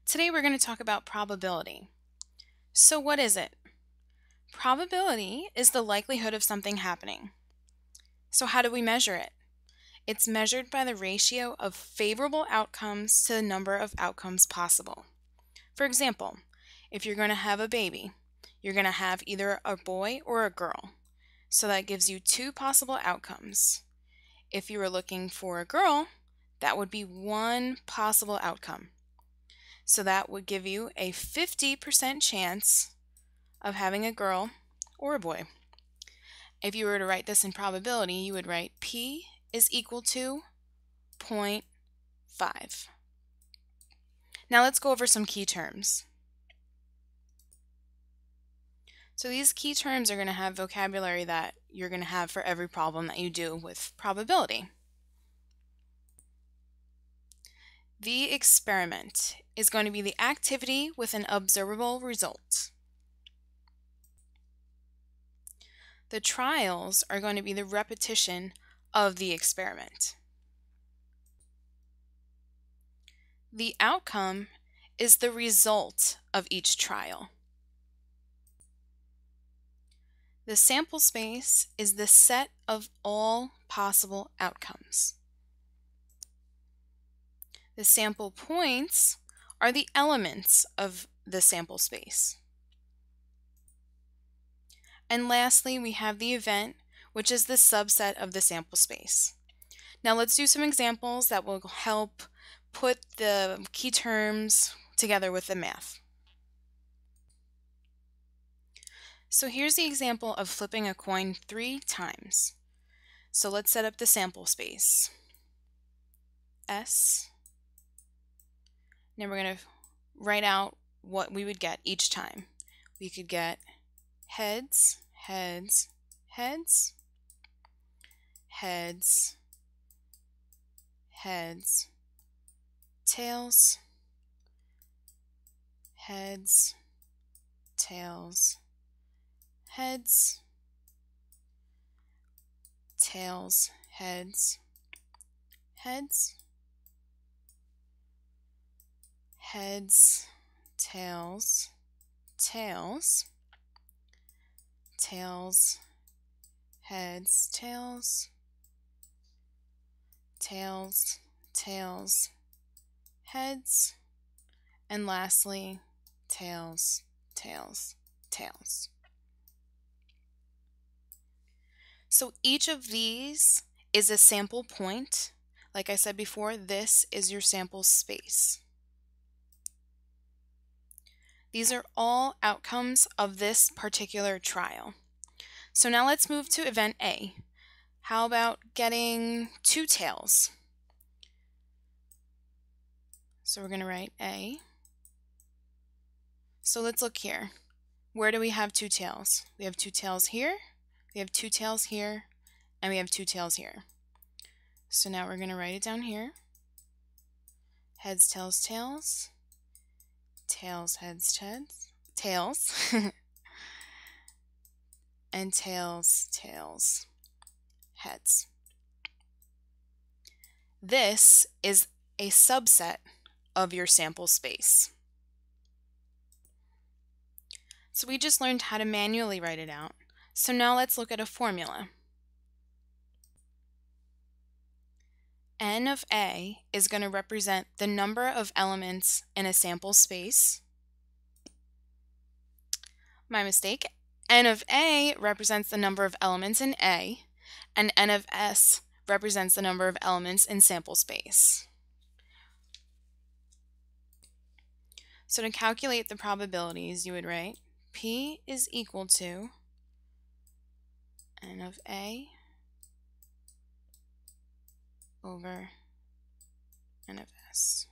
Today we're going to talk about probability. So what is it? Probability is the likelihood of something happening. So how do we measure it? It's measured by the ratio of favorable outcomes to the number of outcomes possible. For example, if you're going to have a baby, you're going to have either a boy or a girl. So that gives you two possible outcomes. If you were looking for a girl, that would be one possible outcome. So that would give you a 50% chance of having a girl or a boy. If you were to write this in probability, you would write P is equal to 0.5. Now let's go over some key terms. So these key terms are going to have vocabulary that you're going to have for every problem that you do with probability. The experiment is going to be the activity with an observable result. The trials are going to be the repetition of the experiment. The outcome is the result of each trial. The sample space is the set of all possible outcomes. The sample points are the elements of the sample space. And lastly, we have the event, which is the subset of the sample space. Now let's do some examples that will help put the key terms together with the math. So here's the example of flipping a coin 3 times. So let's set up the sample space. S. Now we're going to write out what we would get each time. We could get heads, heads, heads, heads, heads, tails, heads, tails, heads, tails, heads, heads, heads, tails, tails, tails, heads, tails, tails, tails, heads, and lastly, tails, tails, tails. So each of these is a sample point. Like I said before, this is your sample space. These are all outcomes of this particular trial. So now let's move to event A. How about getting 2 tails? So we're going to write A. So let's look here. Where do we have 2 tails? We have 2 tails here, we have 2 tails here, and we have 2 tails here. So now we're going to write it down here. Heads, tails, tails. Tails, heads, heads, tails. And tails, tails, heads. This is a subset of your sample space. So we just learned how to manually write it out. So now let's look at a formula. N of A is going to represent the number of elements in a sample space. My mistake. N of A represents the number of elements in A, and N of S represents the number of elements in sample space. So to calculate the probabilities, you would write P is equal to N of A over N of S.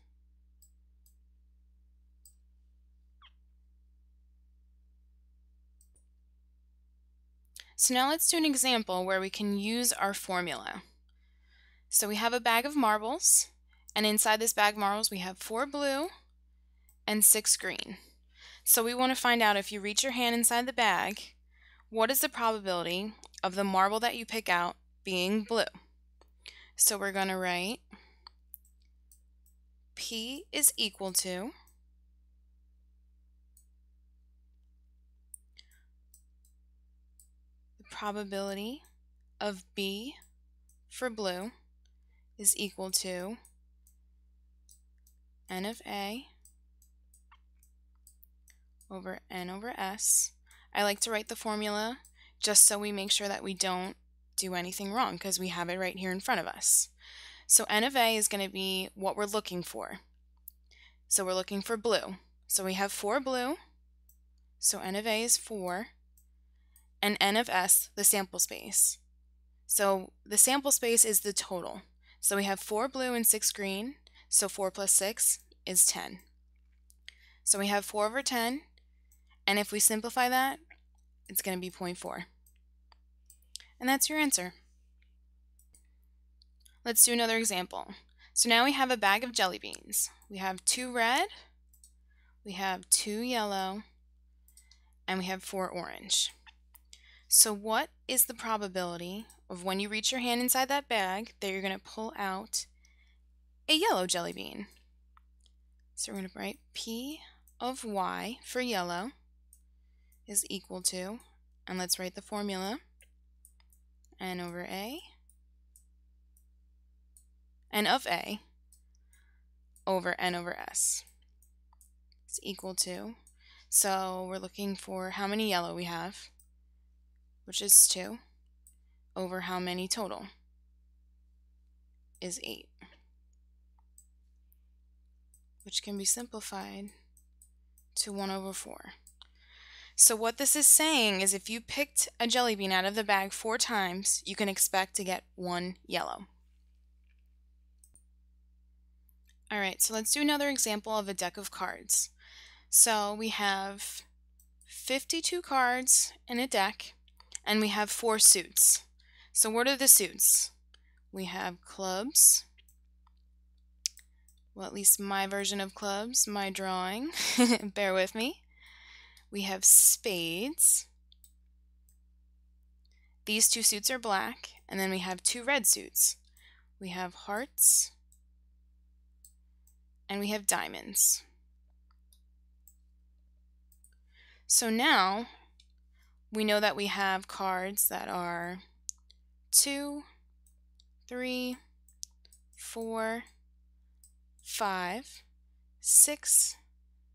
So now let's do an example where we can use our formula. So we have a bag of marbles, and inside this bag of marbles we have 4 blue and 6 green. So we want to find out, if you reach your hand inside the bag, what is the probability of the marble that you pick out being blue? So we're going to write P is equal to probability of B for blue is equal to N of A over N over S. I like to write the formula just so we make sure that we don't do anything wrong because we have it right here in front of us. So N of A is going to be what we're looking for. So we're looking for blue. So we have 4 blue. So N of A is 4. And N of S, the sample space. So the sample space is the total. So we have 4 blue and 6 green. So 4 plus 6 is 10. So we have 4 over 10. And if we simplify that, it's going to be 0.4. And that's your answer. Let's do another example. So now we have a bag of jelly beans. We have 2 red, we have 2 yellow, and we have 4 orange. So what is the probability of when you reach your hand inside that bag that you're going to pull out a yellow jelly bean? So we're going to write P of Y for yellow is equal to, and let's write the formula, N over A, N of A over N over S is equal to, so we're looking for how many yellow we have, which is 2, over how many total is 8, which can be simplified to 1 over 4. So what this is saying is if you picked a jelly bean out of the bag 4 times, you can expect to get 1 yellow. Alright, so let's do another example of a deck of cards. So we have 52 cards in a deck, and we have 4 suits. So what are the suits? We have clubs, well, at least my version of clubs, my drawing, bear with me. We have spades. These 2 suits are black, and then we have 2 red suits. We have hearts, and we have diamonds. So now we know that we have cards that are 2, 3, 4, 5, 6,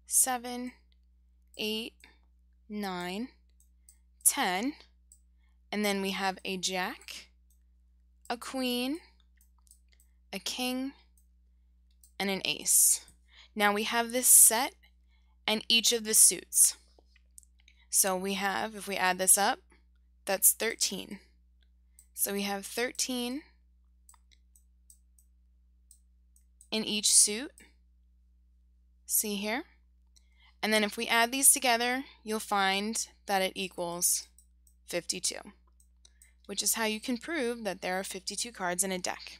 7, 8, 9, 10, and then we have a jack, a queen, a king, and an ace. Now we have this set and each of the suits. So we have, if we add this up, that's 13. So we have 13 in each suit. See here? And then if we add these together, you'll find that it equals 52, which is how you can prove that there are 52 cards in a deck.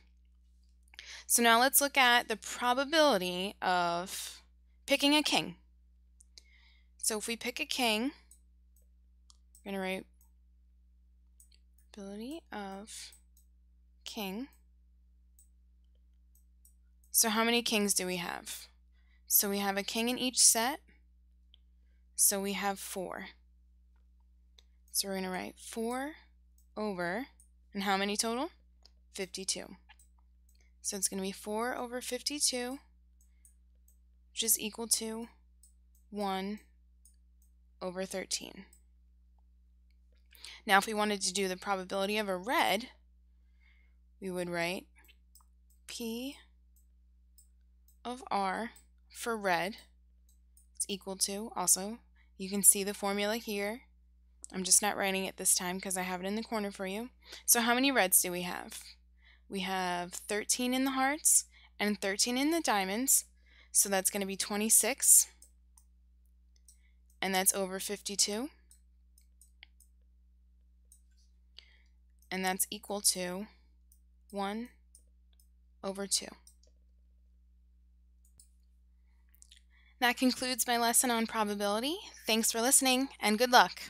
So now let's look at the probability of picking a king. So if we pick a king, we're going to write probability of king. So how many kings do we have? So we have a king in each set. So we have 4. So we're going to write 4 over, and how many total? 52. So it's going to be 4 over 52, which is equal to 1 over 13. Now if we wanted to do the probability of a red, we would write P of R for red is equal to, also, you can see the formula here. I'm just not writing it this time because I have it in the corner for you. So how many reds do we have? We have 13 in the hearts and 13 in the diamonds, so that's going to be 26, and that's over 52, and that's equal to 1 over 2. That concludes my lesson on probability. Thanks for listening, and good luck!